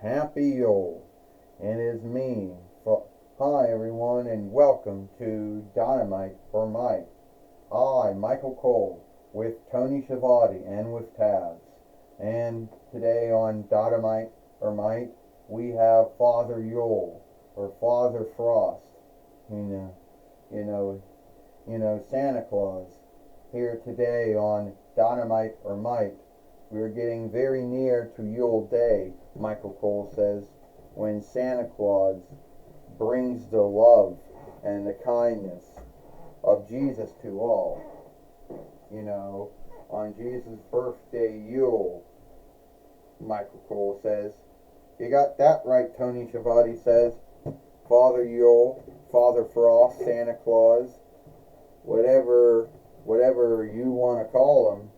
Happy Yule. It is me. Hi everyone and welcome to Dynamite for Mike. I, Michael Cole, with Tony Schiavone and with Taz. And today on Dynamite or Mike, we have Father Yule or Father Frost. Santa Claus. Here today on Dynamite or Mike. We're getting very near to Yule Day, Michael Cole says, when Santa Claus brings the love and the kindness of Jesus to all. On Jesus' birthday, Yule, Michael Cole says. You got that right, Tony Schiavone says. Father Yule, Father Frost, Santa Claus, whatever you want to call him,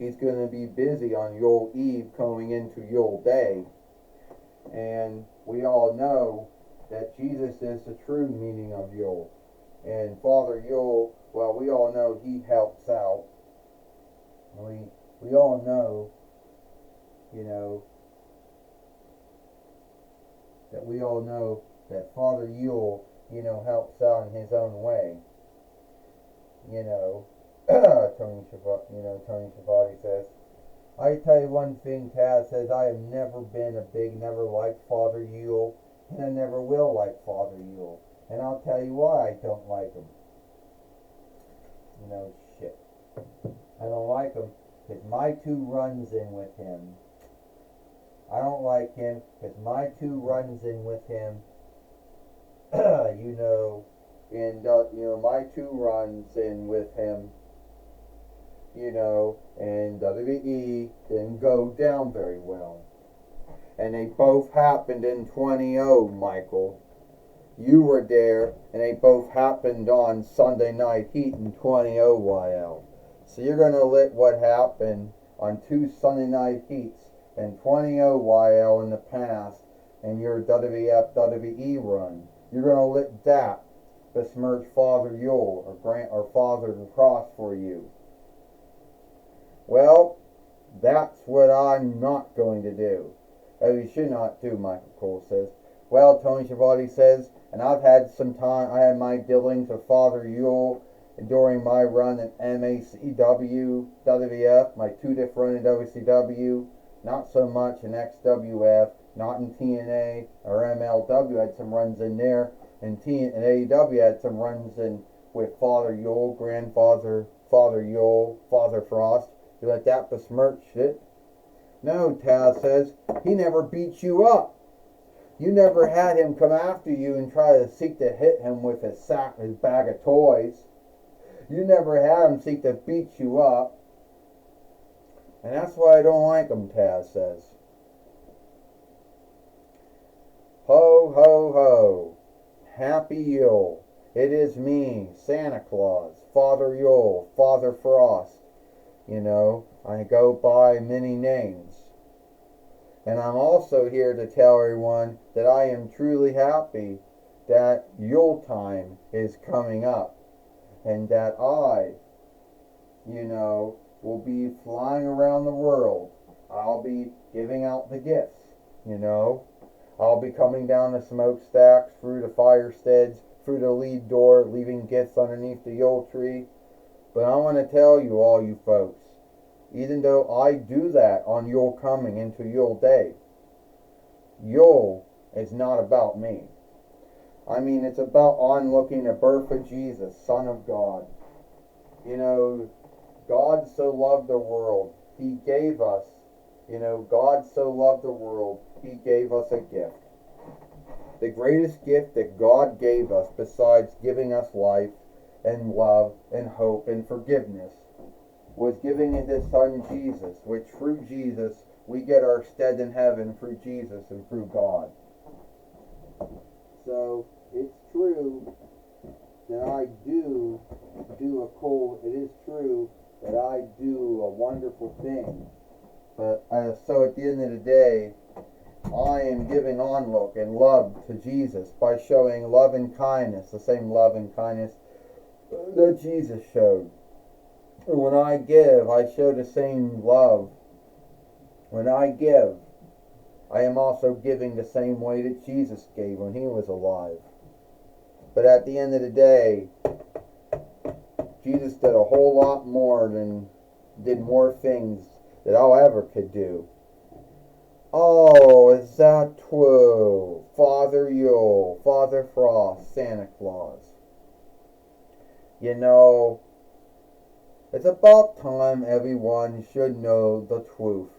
he's going to be busy on Yule Eve going into Yule Day. And we all know that Jesus is the true meaning of Yule. And Father Yule, well, we all know he helps out. We all know, that Father Yule, helps out in his own way. Tony Schiavone says, I tell you one thing, Taz says, I have never liked Father Yule, and I never will like Father Yule. And I'll tell you why I don't like him. Shit. I don't like him because my two runs in with him. I don't like him because my two runs in with him, my two runs in with him, and WWE didn't go down very well. And they both happened in 20-0, Michael. You were there, and they both happened on Sunday Night Heat in 20-0 YL. So you're going to let what happened on two Sunday Night Heats and 20-0 YL in the past and your WWF WWE run, you're going to let that besmirch Father Yule or Father the Cross for you. Well, that's what I'm not going to do. You should not do, Michael Cole says. Well, Tony Schiavone says, and I had my dealings with Father Yule during my run at MACW, WWF, my 2-diff run in WCW, not so much in XWF, not in TNA or MLW. I had some runs in there, and AEW had some runs in with Father Yule, Grandfather, Father Yule, Father Frost. You let that besmirch it? No, Taz says, he never beat you up. You never had him come after you and try to seek to hit him with his bag of toys. You never had him seek to beat you up. And that's why I don't like him, Taz says. Ho, ho, ho. Happy Yule. It is me, Santa Claus, Father Yule, Father Frost. I go by many names. And I'm also here to tell everyone that I am truly happy that Yule time is coming up. And that I, will be flying around the world. I'll be giving out the gifts, I'll be coming down the smokestacks, through the firesteads, through the lead door, leaving gifts underneath the Yule tree. But I want to tell you, all you folks, even though I do that on Yule coming into Yule Day, Yule is not about me. I mean, it's about onlooking the birth of Jesus, Son of God. God so loved the world, he gave us, God so loved the world, he gave us a gift. The greatest gift that God gave us, besides giving us life and love and hope and forgiveness, was giving it his son Jesus, which through Jesus we get our stead in heaven through Jesus and through God. So it's true that I do it is true that I do a wonderful thing. But so at the end of the day, I am giving onlook and love to Jesus by showing love and kindness, the same love and kindness that Jesus showed. When I give, I show the same love. When I give, I am also giving the same way that Jesus gave when he was alive. But at the end of the day, Jesus did a whole lot more did more things that I ever could do. Oh, is that true? Father Yule, Father Frost, Santa Claus. You know, it's about time everyone should know the truth.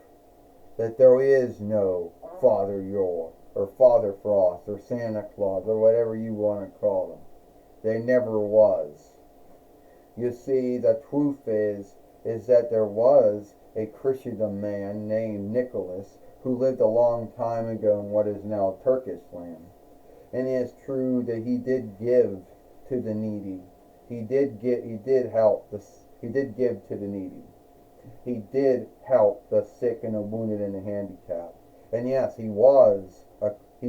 That there is no Father Yule, or Father Frost, or Santa Claus, or whatever you want to call them. There never was. You see, the truth is that there was a Christian man named Nicholas who lived a long time ago in what is now Turkish land. And it is true that he did give to the needy. He did give to the needy. He did help the sick and the wounded and the handicapped. And yes, he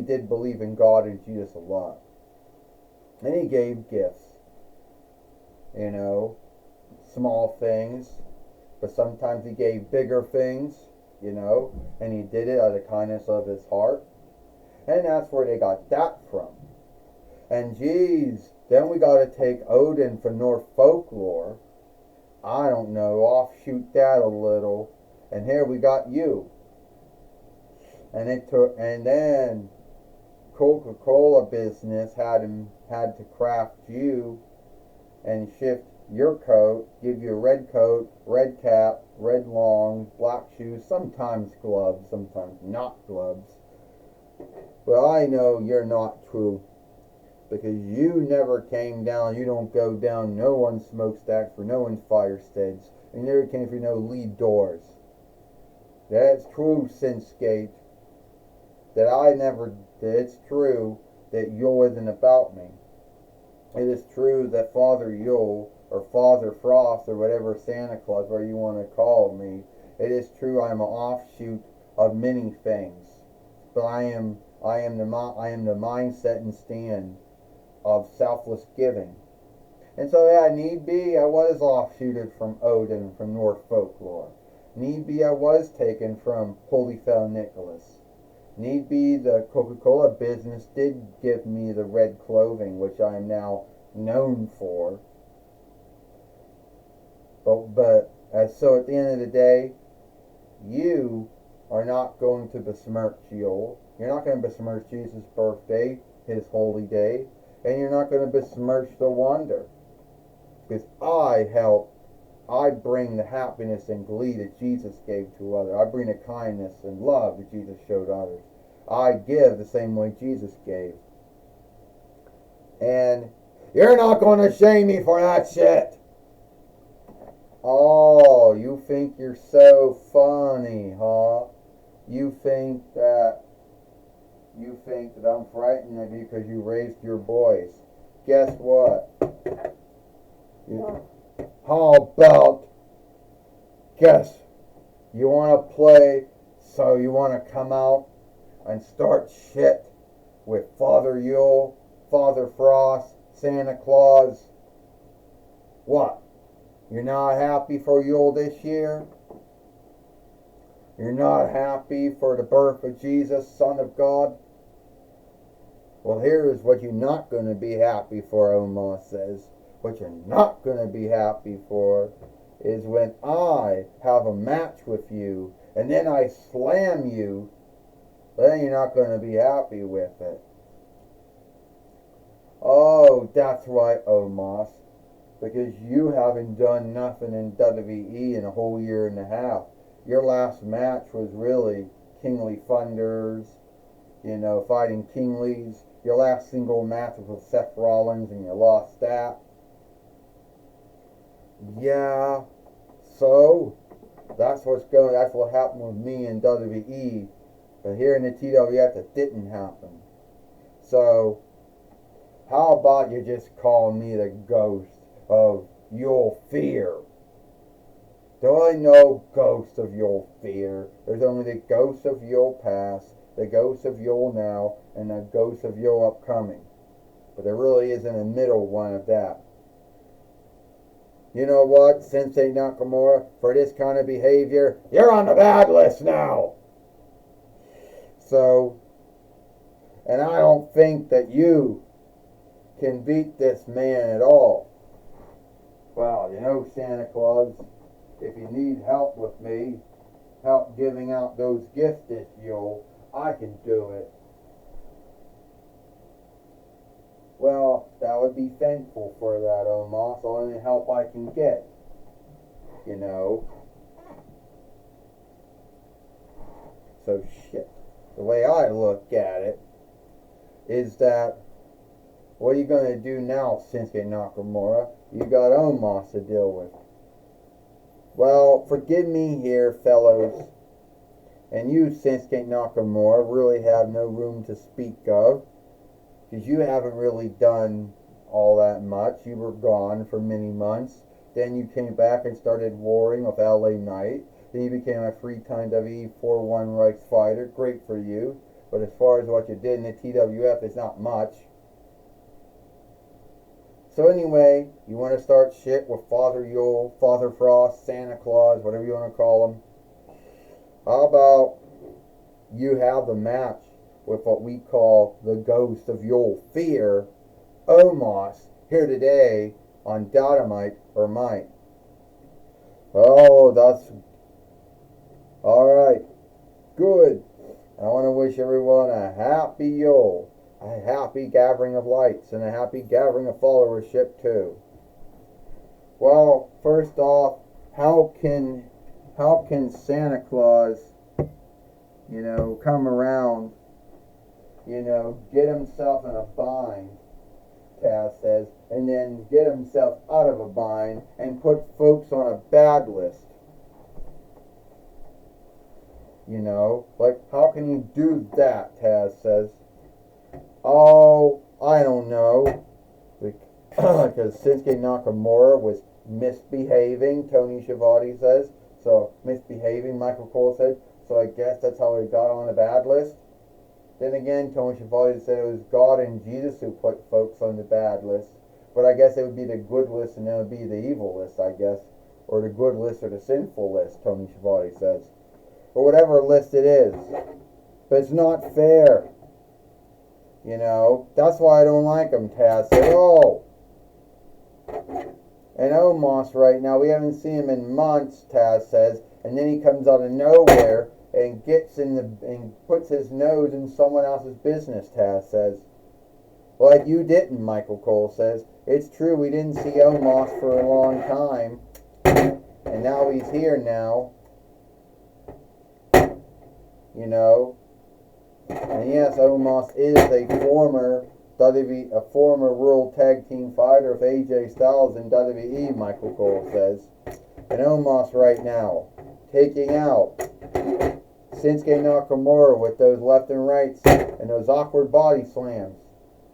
did believe in God and Jesus a lot. And he gave gifts. You know, small things. But sometimes he gave bigger things, you know. And he did it out of the kindness of his heart. And that's where they got that from. And geez, then we got to take Odin from Norse folklore. I don't know, offshoot that a little. And here we got you. And then Coca-Cola business had to craft you and shift your coat, give you a red coat, red cap, red longs, black shoes, sometimes gloves, sometimes not gloves. Well, I know you're not true. Because you never came down, you don't go down no one's smokestacks for no one's fire steads. You never came through no lead doors. That's true, Sinskate. It's true that Yule isn't about me. It is true that Father Yule, or Father Frost, or whatever Santa Claus, whatever you want to call me, it is true I am an offshoot of many things. But I am the mindset and stand of selfless giving. And so yeah, need be, I was offshooted from Odin, from Norse folklore. Need be, I was taken from Holy Fell Nicholas. Need be, the Coca-Cola business did give me the red clothing, which I am now known for. So at the end of the day, you are not going to besmirch Yule. You're not going to besmirch Jesus' birthday, his holy day. And you're not going to besmirch the wonder. Because I bring the happiness and glee that Jesus gave to others. I bring the kindness and love that Jesus showed others. I give the same way Jesus gave. And you're not going to shame me for that shit. Oh, you think you're so funny, huh? You think that I'm frightened of you because you raised your boys. Guess what? How about, guess, you want to play, so you want to come out and start shit with Father Yule, Father Frost, Santa Claus? What? You're not happy for Yule this year? You're not happy for the birth of Jesus, Son of God? Well, here's what you're not going to be happy for, Omar says. What you're not going to be happy for is when I have a match with you and then I slam you, then you're not going to be happy with it. Oh, that's right, Omos. Because you haven't done nothing in WWE in a whole year and a half. Your last match was really Kingly Thunders, fighting Kingley's. Your last single match was with Seth Rollins and you lost that. Yeah, so that's what happened with me in WWE. But here in the TWF, it didn't happen. So, how about you just call me the ghost of your fear? Do I know ghosts of your fear? There's only the ghosts of your past, the ghosts of your now, and the ghosts of your upcoming. But there really isn't a middle one of that. You know what, Sensei Nakamura? For this kind of behavior, you're on the bad list now. So, and I don't think that you can beat this man at all. Well, you know, Santa Claus, if you need help with me, help giving out those gifts this Yule, I can do it. Well, that would be thankful for that, Omos. All the help I can get. You know. So shit. The way I look at it is that what are you gonna do now, Shinsuke Nakamura? You got Omos to deal with. Well, forgive me here, fellows. And you, Shinsuke Nakamura, really have no room to speak of. Because you haven't really done all that much. You were gone for many months. Then you came back and started warring with LA Knight. Then you became a three-time WWE 4-1 Rights fighter. Great for you. But as far as what you did in the TWF, it's not much. So anyway, you want to start shit with Father Yule, Father Frost, Santa Claus, whatever you want to call them. How about you have the match with what we call the Ghost of Yule Fear, Omos, here today on Dynamite or Might. Oh, that's alright. Good. I want to wish everyone a happy Yule, a happy gathering of lights, and a happy gathering of followership too. Well, first off, how can Santa Claus, come around, get himself in a bind, Taz says, and then get himself out of a bind and put folks on a bad list? Like, how can you do that, Taz says. Oh, I don't know. Because Shinsuke Nakamura was misbehaving, Tony Schiavone says. So, misbehaving, Michael Cole said. So I guess that's how he got on the bad list. Then again, Tony Schiavone said it was God and Jesus who put folks on the bad list. But I guess it would be the good list and then it would be the evil list, I guess. Or the good list or the sinful list, Tony Schiavone says. Or whatever list it is. But it's not fair. That's why I don't like him, Taz said. Oh! And Omos right now, we haven't seen him in months, Taz says. And then he comes out of nowhere and and puts his nose in someone else's business, Taz says. Like you didn't, Michael Cole says. It's true, we didn't see Omos for a long time. And now he's here now. And yes, Omos is a former World Tag Team fighter of AJ Styles in WWE, Michael Cole says. And Omos right now, taking out Shinsuke Nakamura with those left and rights and those awkward body slams,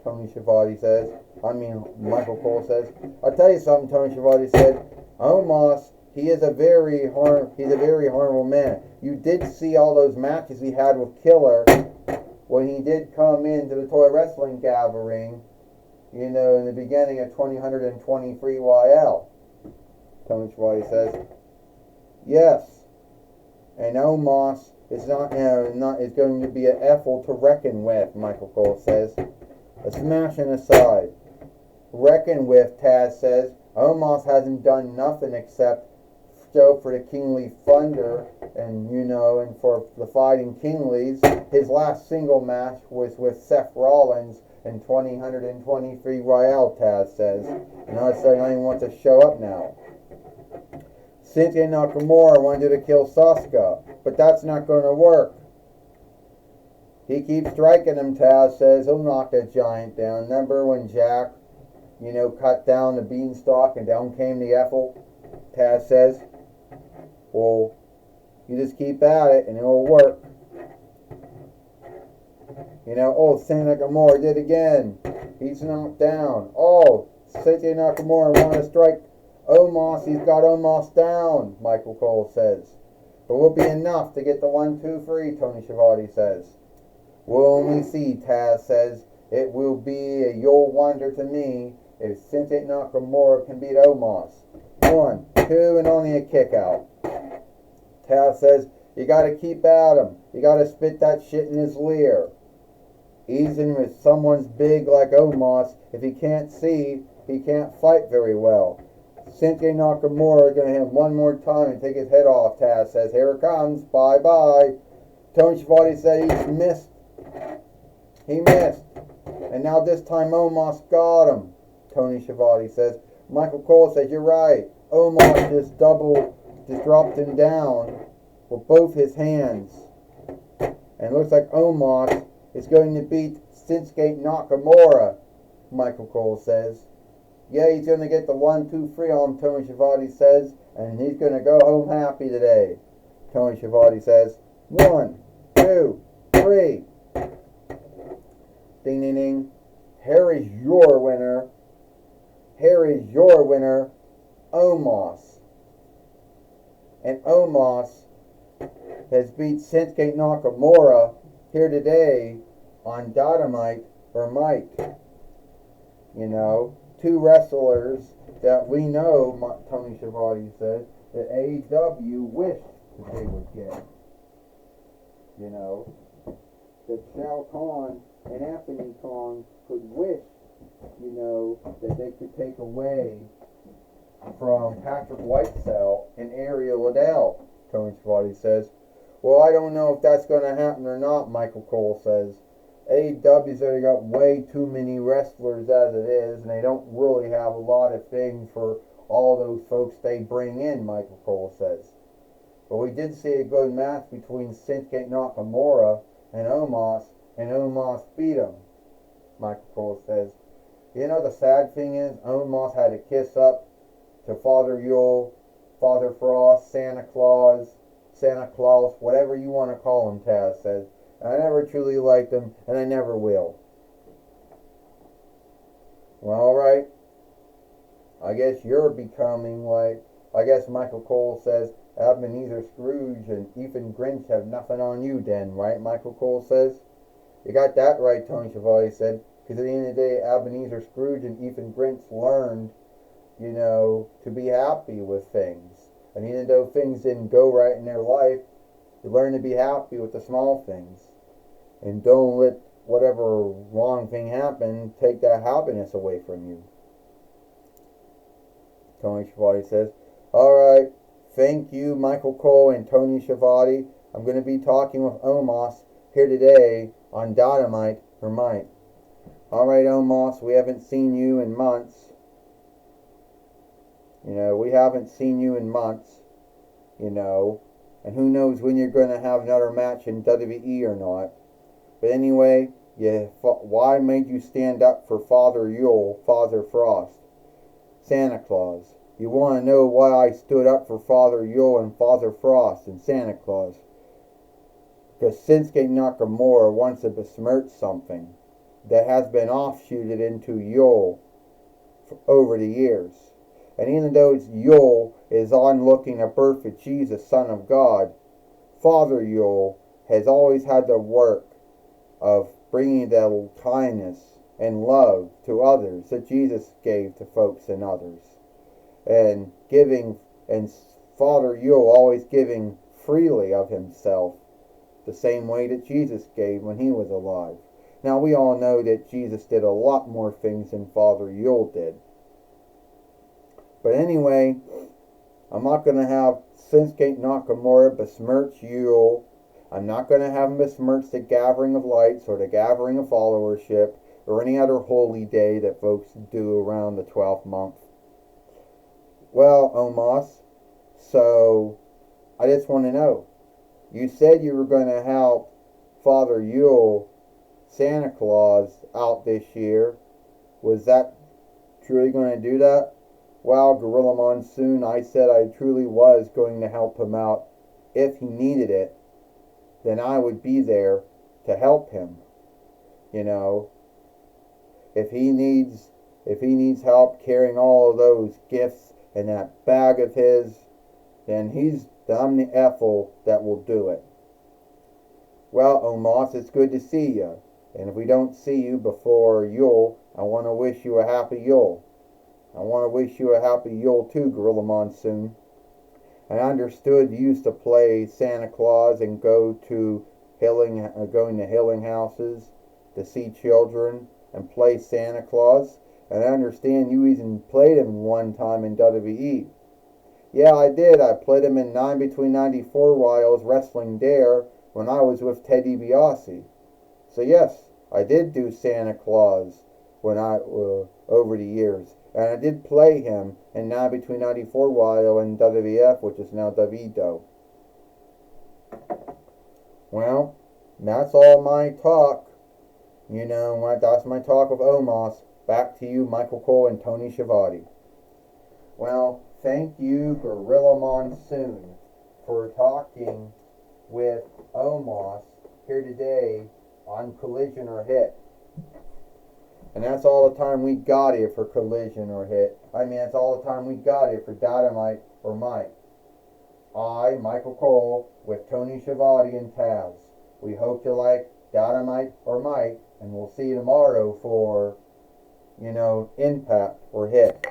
Tony Schiavone says. Michael Cole says. I'll tell you something, Tony Schiavone said. Omos, he's a very harmful man. You did see all those matches he had with Killer when he did come into the Toy Wrestling Gathering, in the beginning of 2023 YL. Tony Schiavone says. Yes. And Omos is is going to be an effort to reckon with, Michael Cole says. A smashing aside. Reckon with, Taz says. Omos hasn't done nothing except show for the Kingly Thunder and for the Fighting Kingleys. His last single match was with Seth Rollins in 2023 Royale, Taz says. And I said I even want to show up now. Shinsuke Nakamura wanted to kill Sasuke, but that's not going to work. He keeps striking him, Taz says. He'll knock that giant down. Remember when Jack, cut down the beanstalk and down came the apple? Taz says. Well, you just keep at it and it'll work. Shinsuke Nakamura did again. He's knocked down. Oh, Shinsuke Nakamura wanted to strike Omos. He's got Omos down, Michael Cole says. But will be enough to get the 1-2-3, Tony Schiavone says. We'll only see, Taz says. It will be a Yule wonder to me if Shinsuke Nakamura can beat Omos. 1, 2, and only a kick out. Taz says, You gotta keep at him. You gotta spit that shit in his leer. Even if someone's big like Omos, if he can't see, he can't fight very well. Shinsuke Nakamura is going to hit him one more time and take his head off. Taz says, here it comes. Bye-bye. Tony Schiavone said he missed. He missed. And now this time Omos got him. Tony Schiavone says. Michael Cole says, you're right. Omos just dropped him down with both his hands. And it looks like Omos is going to beat Shinsuke Nakamura, Michael Cole says. Yeah, he's going to get the 1, 2, 3 on him, Tony Schiavone says, and he's going to go home happy today. Tony Schiavone says, 1, 2, 3. Ding, ding, ding. Here is your winner. Here is your winner, Omos. And Omos has beat Shinsuke Nakamura here today on Dynamite or Mike. You know, 2 wrestlers that we know, Tony Schiavone said, that AEW wished that they would get. You know, that Shao Kahn and Anthony Khan could wish, you know, that they could take away from Patrick Whitesell and Ariel Liddell, Tony Schiavone says. Well, I don't know if that's going to happen or not, Michael Cole says. AEW's already got way too many wrestlers as it is, and they don't really have a lot of things for all those folks they bring in, Michael Cole says. But we did see a good match between Shinsuke Nakamura and Omos beat him, Michael Cole says. You know, the sad thing is, Omos had to kiss up to Father Yule, Father Frost, Santa Claus, whatever you want to call him, Taz says. I never truly liked him, and I never will. Well, alright. I guess you're becoming like, I guess Michael Cole says, Ebenezer Scrooge and Ethan Grinch have nothing on you then, right, Michael Cole says? You got that right, Tony Schiavone said, because at the end of the day, Ebenezer Scrooge and Ethan Grinch learned, you know, to be happy with things. And even though things didn't go right in their life, you learn to be happy with the small things. And don't let whatever wrong thing happen take that happiness away from you. Tony Schiavone says, alright, thank you, Michael Cole and Tony Schiavone. I'm going to be talking with Omos here today on Dynamite or Mike. Alright, Omos, we haven't seen you in months. You know, we haven't seen you in months. You know, and who knows when you're going to have another match in WWE or not. But anyway, why made you stand up for Father Yule, Father Frost, Santa Claus? You want to know why I stood up for Father Yule and Father Frost and Santa Claus? Because Shinsuke Nakamura wants to besmirch something that has been offshooted into Yule over the years. And even though Yule is on looking a birth of Jesus, Son of God, Father Yule has always had the work of bringing that kindness and love to others that Jesus gave to folks and others. And giving, and Father Yule always giving freely of himself, the same way that Jesus gave when he was alive. Now we all know that Jesus did a lot more things than Father Yule did. But anyway, I'm not going to have Shinsuke Nakamura besmirch Yule. I'm not going to have him besmirch the Gathering of Lights or the Gathering of Followership or any other holy day that folks do around the 12th month. Well, Omos, so I just want to know. You said you were going to help Father Yule, Santa Claus, out this year. Was that truly going to do that? Well, Gorilla Monsoon, I said I truly was going to help him out. If he needed it, then I would be there to help him. You know, if he needs help carrying all of those gifts in that bag of his, then I'm the Ethel that will do it. Well, Omos, it's good to see you. And if we don't see you before Yule, I want to wish you a happy Yule. I want to wish you a happy Yule too, Gorilla Monsoon. I understood you used to play Santa Claus and going to healing houses to see children and play Santa Claus. And I understand you even played him one time in WWE. Yeah, I did. I played him in 9 between 94 while I was wrestling there when I was with Ted DiBiase. So yes, I did do Santa Claus when I over the years, and I did play him in 9 between 94 while in WWF, which is now WWEDO. Well, that's all my talk. You know what? That's my talk of Omos. Back to you, Michael Cole and Tony Schiavone. Well, thank you, Gorilla Monsoon, for talking with Omos here today on Collision or Hit. And that's all the time we got here for Collision or Hit. I mean, that's all the time we got here for Dynamite or Mike. I, Michael Cole, with Tony Schiavone and Taz. We hope you like Dynamite or Mike, and we'll see you tomorrow for, Impact or Hit.